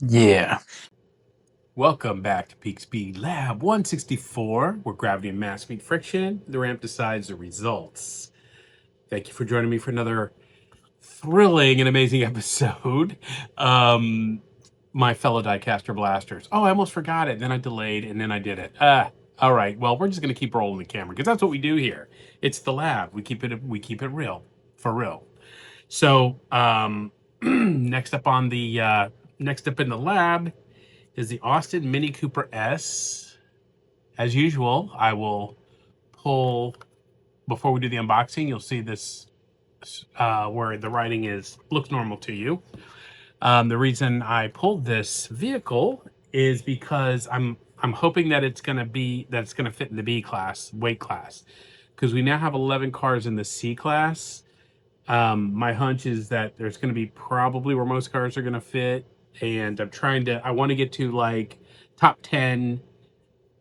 Yeah. Welcome back to Peak Speed Lab 164, where gravity and mass meet friction. The ramp decides the results. Thank you for joining me for another thrilling and amazing episode. Um, my fellow diecaster blasters. Oh, I almost forgot it. Then I delayed, and then I did it. All right. Well, we're just gonna keep rolling the camera because that's what we do here. It's the lab. We keep it real, for real. So, next up in the lab is the Austin Mini Cooper S. As usual, I will pull, before we do the unboxing, you'll see this where the writing looks normal to you. The reason I pulled this vehicle is because I'm hoping that it's gonna fit in the B class weight class, because we now have 11 cars in the C class. My hunch is that there's going to be probably where most cars are going to fit, and I want to get to like top 10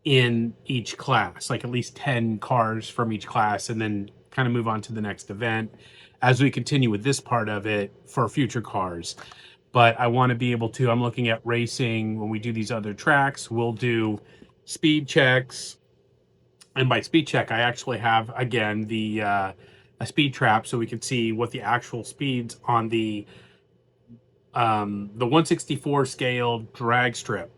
in each class, like at least 10 cars from each class, and then kind of move on to the next event as we continue with this part of it for future cars. But I want to be able to, I'm looking at racing when we do these other tracks, we'll do speed checks. And by speed check, I actually have, again, a speed trap so we can see what the actual speeds on the 164 scale drag strip.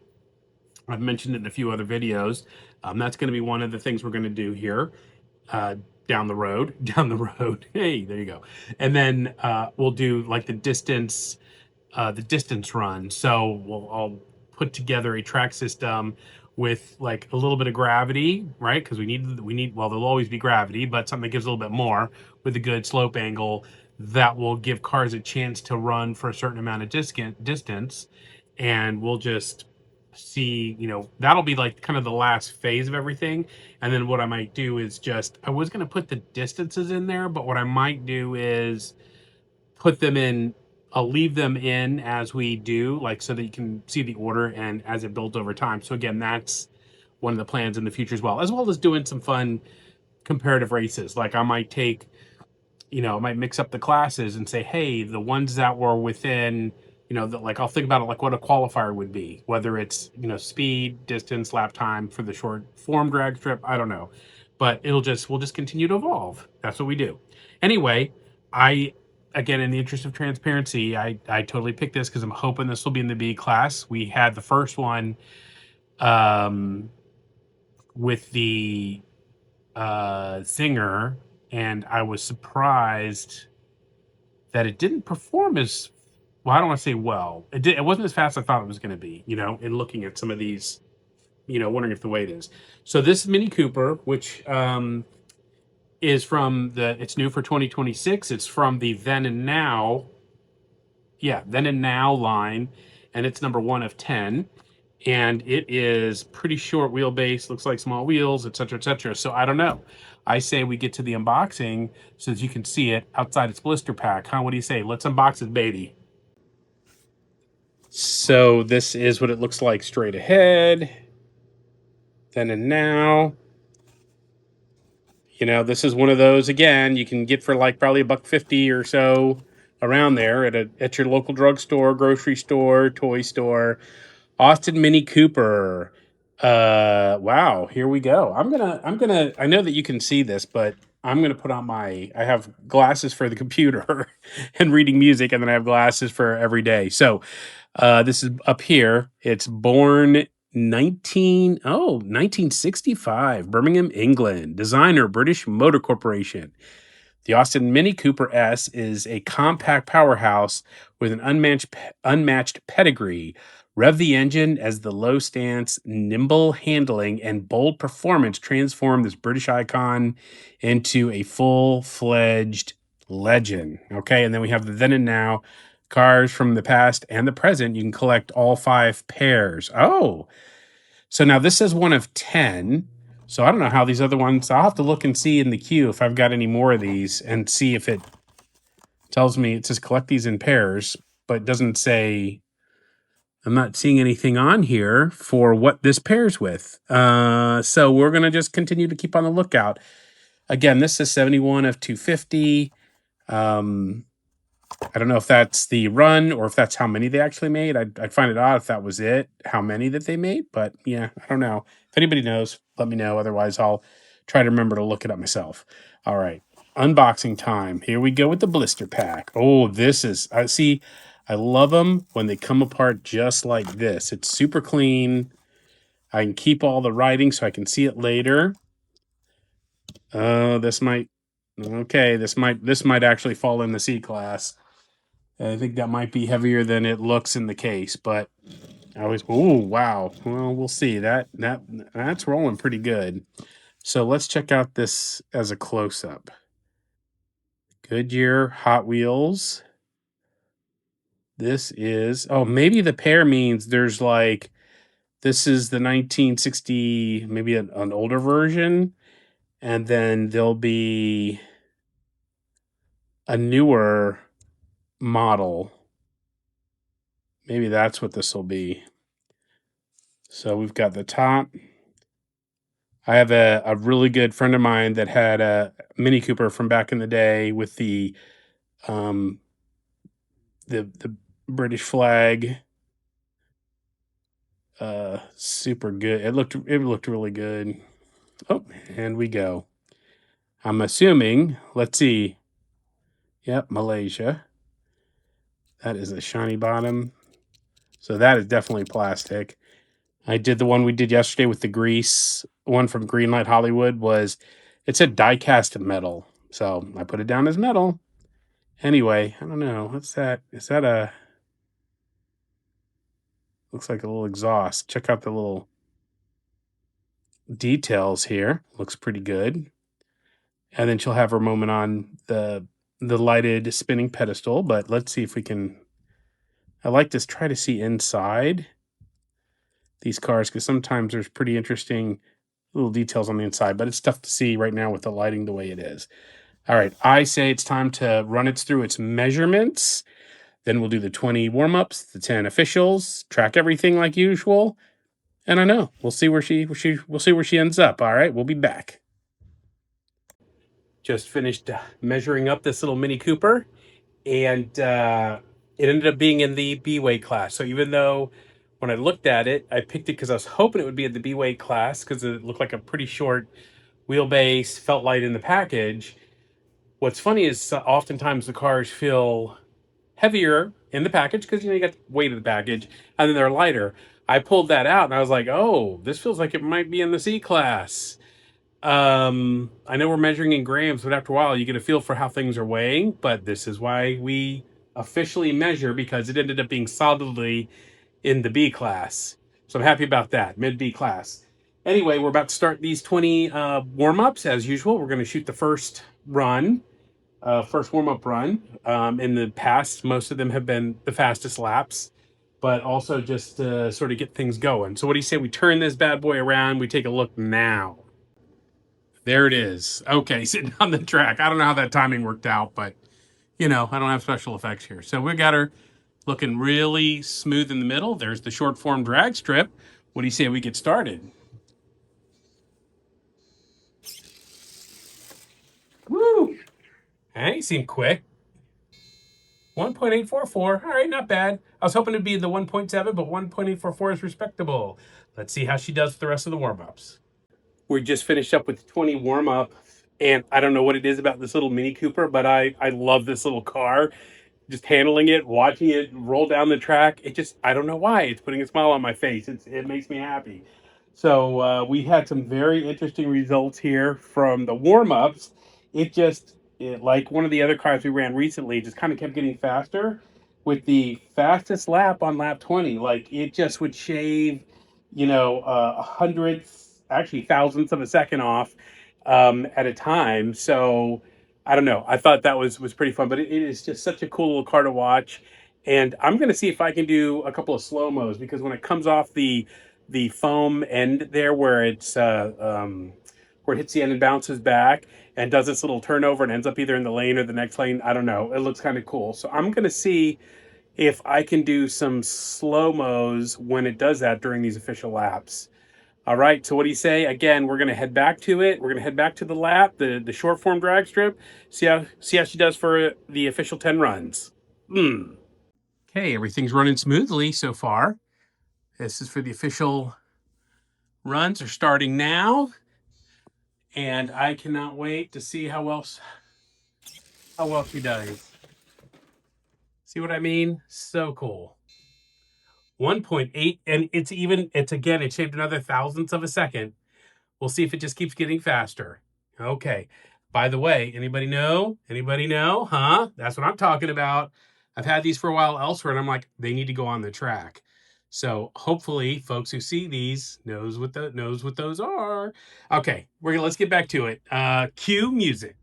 I've mentioned it in a few other videos. That's going to be one of the things we're going to do here uh, down the road. Down the road. Hey, there you go. And then we'll do like the distance run. So I'll put together a track system with like a little bit of gravity, right? Because we need well, there'll always be gravity, but something that gives a little bit more with a good slope angle that will give cars a chance to run for a certain amount of distance, and we'll just see, that'll be like kind of the last phase of everything. And then what I might do is I was going to put the distances in there, but what I might do is put them in, I'll leave them in as we do, like so that you can see the order and as it builds over time. So again, that's one of the plans in the future as well as doing some fun comparative races. Like I might mix up the classes and say, hey, the ones that were within, like I'll think about it like what a qualifier would be, whether it's, speed, distance, lap time for the short form drag strip. I don't know, but we'll just continue to evolve. That's what we do. Anyway, I, again, in the interest of transparency, I totally picked this because I'm hoping this will be in the B class. We had the first one um, with the Zinger, and I was surprised that it didn't perform as well. I don't want to say well. It wasn't as fast as I thought it was going to be. In looking at some of these, wondering if the weight is. So this Mini Cooper, which is it's new for 2026. It's from the Then and Now, Then and Now line, and it's number 1 of 10. And it is pretty short wheelbase, looks like small wheels, etc., etc. So I don't know. I say we get to the unboxing so that you can see it outside its blister pack. Huh? What do you say? Let's unbox it, baby. So this is what it looks like straight ahead. Then and now. This is one of those, again, you can get for like probably $1.50 or so around there at your local drugstore, grocery store, toy store. Austin Mini Cooper. Wow, here we go. I know that you can see this, but I'm gonna put on I have glasses for the computer and reading music, and then I have glasses for every day. So this is up here. It's born 1965, Birmingham, England. Designer, British Motor Corporation. The Austin Mini Cooper S is a compact powerhouse with an unmatched pedigree. Rev the engine as the low stance, nimble handling, and bold performance transform this British icon into a full-fledged legend. Okay, and then we have the then and now cars from the past and the present. You can collect all 5 pairs. Oh, so now this is 1 of 10. So I don't know how these other ones. I'll have to look and see in the queue if I've got any more of these and see if it tells me. It says collect these in pairs, but it doesn't say. I'm not seeing anything on here for what this pairs with. So we're gonna just continue to keep on the lookout. Again, this is 71 of 250. I don't know if that's the run or if that's how many they actually made. I'd find it odd if that was it, how many that they made. But yeah, I don't know. If anybody knows, let me know. Otherwise, I'll try to remember to look it up myself. All right, unboxing time. Here we go with the blister pack. Oh, this is, I see, I love them when they come apart just like this. It's super clean. I can keep all the writing so I can see it later. Oh, this might, okay, this might actually fall in the C class. I think that might be heavier than it looks in the case, but I was, oh wow. Well, we'll see. That's rolling pretty good. So let's check out this as a close up. Goodyear Hot Wheels. This is, oh, maybe the pair means there's like, this is the 1960, maybe an older version, and then there'll be a newer model. Maybe that's what this will be. So we've got the top. I have a really good friend of mine that had a Mini Cooper from back in the day with um the British flag. Super good. It looked really good. Oh, and we go. I'm assuming, let's see. Yep, Malaysia. That is a shiny bottom. So that is definitely plastic. I did the one we did yesterday with the grease. One from Greenlight Hollywood was, it said die cast metal. So I put it down as metal. Anyway, I don't know. What's that? Is that a, looks like a little exhaust. Check out the little details here. Looks pretty good. And then she'll have her moment on the lighted spinning pedestal, but let's see if we can, I like to try to see inside these cars because sometimes there's pretty interesting little details on the inside, but it's tough to see right now with the lighting the way it is. All right, I say it's time to run it through its measurements. Then we'll do the 20 warm-ups, the 10 officials, track everything like usual. And I know we'll see we'll see where she ends up. All right, we'll be back. Just finished measuring up this little Mini Cooper, and it ended up being in the B weight class. So even though when I looked at it, I picked it because I was hoping it would be in the B weight class because it looked like a pretty short wheelbase, felt light in the package. What's funny is oftentimes the cars feel heavier in the package because you got the weight of the package, and then they're lighter. I pulled that out and I was like, oh, this feels like it might be in the C class. I know we're measuring in grams, but after a while you get a feel for how things are weighing. But this is why we officially measure, because it ended up being solidly in the B class. So I'm happy about that, mid B class. Anyway, we're about to start these 20 warm-ups as usual. We're going to shoot the first run, first warm-up run. In the past, most of them have been the fastest laps, but also just to sort of get things going. So what do you say we turn this bad boy around? We take a look now. There it is. Okay, sitting on the track. I don't know how that timing worked out, but I don't have special effects here. So we got her looking really smooth in the middle. There's the short form drag strip. What do you say we get started? Woo! Hey, seemed quick. 1.844. All right, not bad. I was hoping it'd be the 1.7, but 1.844 is respectable. Let's see how she does with the rest of the warm-ups. We just finished up with 20 warm-up, and I don't know what it is about this little Mini Cooper, but I love this little car. Just handling it, watching it roll down the track, it just, I don't know why, it's putting a smile on my face. It makes me happy. So we had some very interesting results here from the warm-ups. Like one of the other cars we ran recently, just kind of kept getting faster with the fastest lap on lap 20. Like it just would shave, hundredths, actually thousandths of a second off at a time. So I don't know. I thought that was pretty fun, but it is just such a cool little car to watch. And I'm gonna see if I can do a couple of slow mos, because when it comes off the foam end there, where it hits the end and bounces back and does this little turnover and ends up either in the lane or the next lane. I don't know. It looks kind of cool. So I'm gonna see if I can do some slow mos when it does that during these official laps. All right, so what do you say? Again, we're gonna head back to it. We're gonna head back to the lap, the short form drag strip. See how she does for the official 10 runs. Okay, everything's running smoothly so far. This is for the official runs are starting now. And I cannot wait to see how well she does. See what I mean? So cool. 1.8, and it's shaved another thousandths of a second. We'll see if it just keeps getting faster. Okay. By the way, anybody know? Anybody know? Huh? That's what I'm talking about. I've had these for a while elsewhere, and I'm like, they need to go on the track. So hopefully, folks who see these knows what those are. Okay, let's get back to it. Cue music.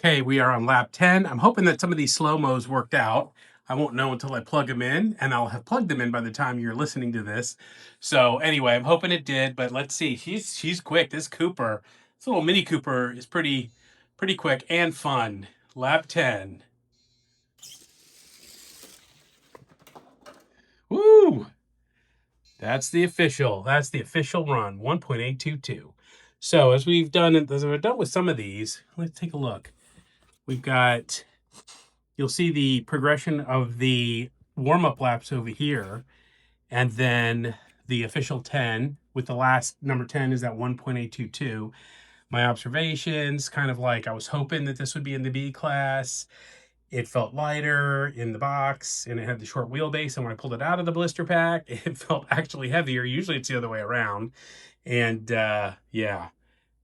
Okay, we are on lap 10. I'm hoping that some of these slow-mos worked out. I won't know until I plug them in, and I'll have plugged them in by the time you're listening to this. So anyway, I'm hoping it did, but let's see. She's quick. This little Mini Cooper is pretty quick and fun. Lap 10. Woo! That's the official run, 1.822. So as we're done with some of these, let's take a look. We've got, you'll see the progression of the warm-up laps over here, and then the official 10 with the last number 10 is at 1.822. My observations, kind of like I was hoping that this would be in the B class. It felt lighter in the box, and it had the short wheelbase, and when I pulled it out of the blister pack, it felt actually heavier. Usually it's the other way around. And yeah.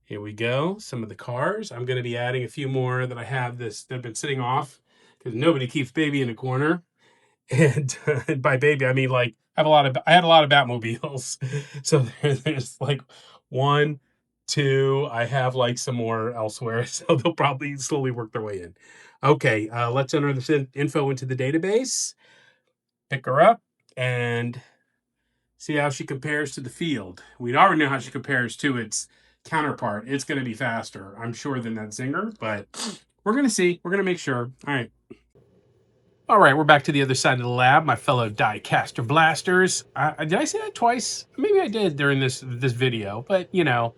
Here we go. Some of the cars. I'm going to be adding a few more that I have that have been sitting off because nobody keeps baby in a corner. And by baby, I mean like I had a lot of Batmobiles. So there's like 1, 2. I have like some more elsewhere, so they'll probably slowly work their way in. Okay, let's enter this info into the database. Pick her up and see how she compares to the field. We already know how she compares to its counterpart. It's going to be faster, I'm sure, than that Zinger, but we're going to see. We're going to make sure. All right, we're back to the other side of the lab, my fellow die-caster blasters. Did I say that twice? Maybe I did during this video, but you know,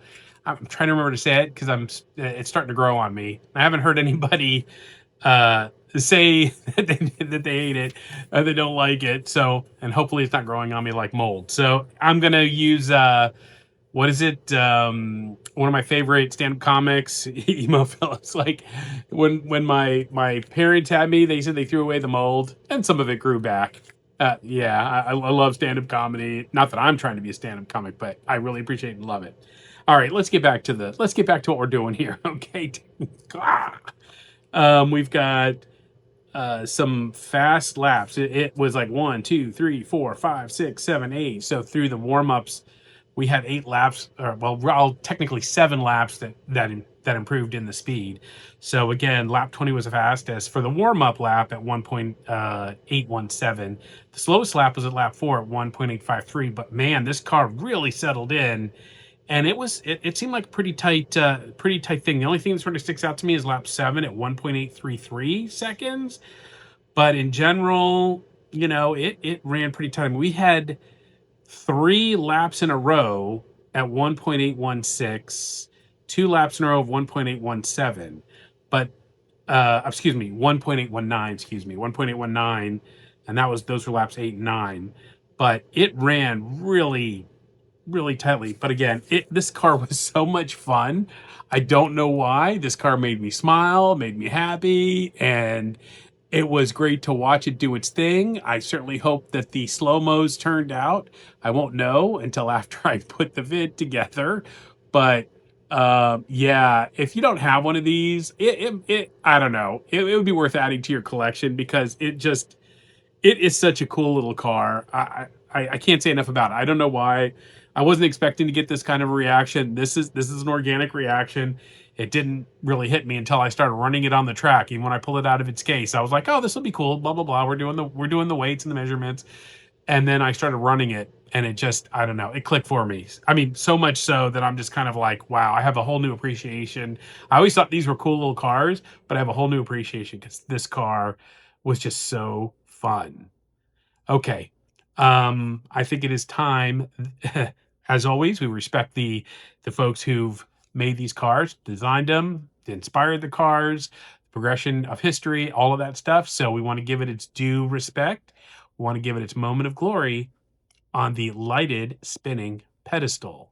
I'm trying to remember to say it because it's starting to grow on me. I haven't heard anybody say that they hate it, they don't like it. So, and hopefully it's not growing on me like mold. So I'm gonna use what is it? One of my favorite stand-up comics, emo fellas. Like when my parents had me, they said they threw away the mold, and some of it grew back. Yeah, I love stand-up comedy. Not that I'm trying to be a stand-up comic, but I really appreciate and love it. All right, let's get back to what we're doing here. Okay, we've got some fast laps. It was like 1, 2, 3, 4, 5, 6, 7, 8. So through the warm-ups, we had 8 laps, or well, technically 7 laps that improved in the speed. So again, lap 20 was the fastest. For the warm-up lap at 1.817, the slowest lap was at lap 4 at 1.853. But man, this car really settled in, and it seemed like a pretty tight thing. The only thing that sort of sticks out to me is lap 7 at 1.833 seconds. But in general, you know, it ran pretty tight. We had 3 laps in a row at 1.816, 2 laps in a row of 1.817, but excuse me, 1.819, and those were laps 8 and 9. but it ran really tightly. But again, this car was so much fun. I don't know why. This car made me smile, made me happy, and it was great to watch it do its thing. I certainly hope that the slow-mos turned out. I won't know until after I put the vid together. But yeah, if you don't have one of these, I don't know. It would be worth adding to your collection because it is such a cool little car. I can't say enough about it. I don't know why. I wasn't expecting to get this kind of a reaction. This is an organic reaction. It didn't really hit me until I started running it on the track. Even when I pulled it out of its case, I was like, "Oh, this will be cool." Blah blah blah. We're doing the weights and the measurements, and then I started running it, and it just I don't know. It clicked for me. I mean, so much so that I'm just kind of like, "Wow!" I have a whole new appreciation. I always thought these were cool little cars, but I have a whole new appreciation because this car was just so fun. Okay. I think it is time. As always, we respect the folks who've made these cars, designed them, inspired the cars, progression of history, all of that stuff. So we want to give it its due respect. We want to give it its moment of glory on the lighted spinning pedestal.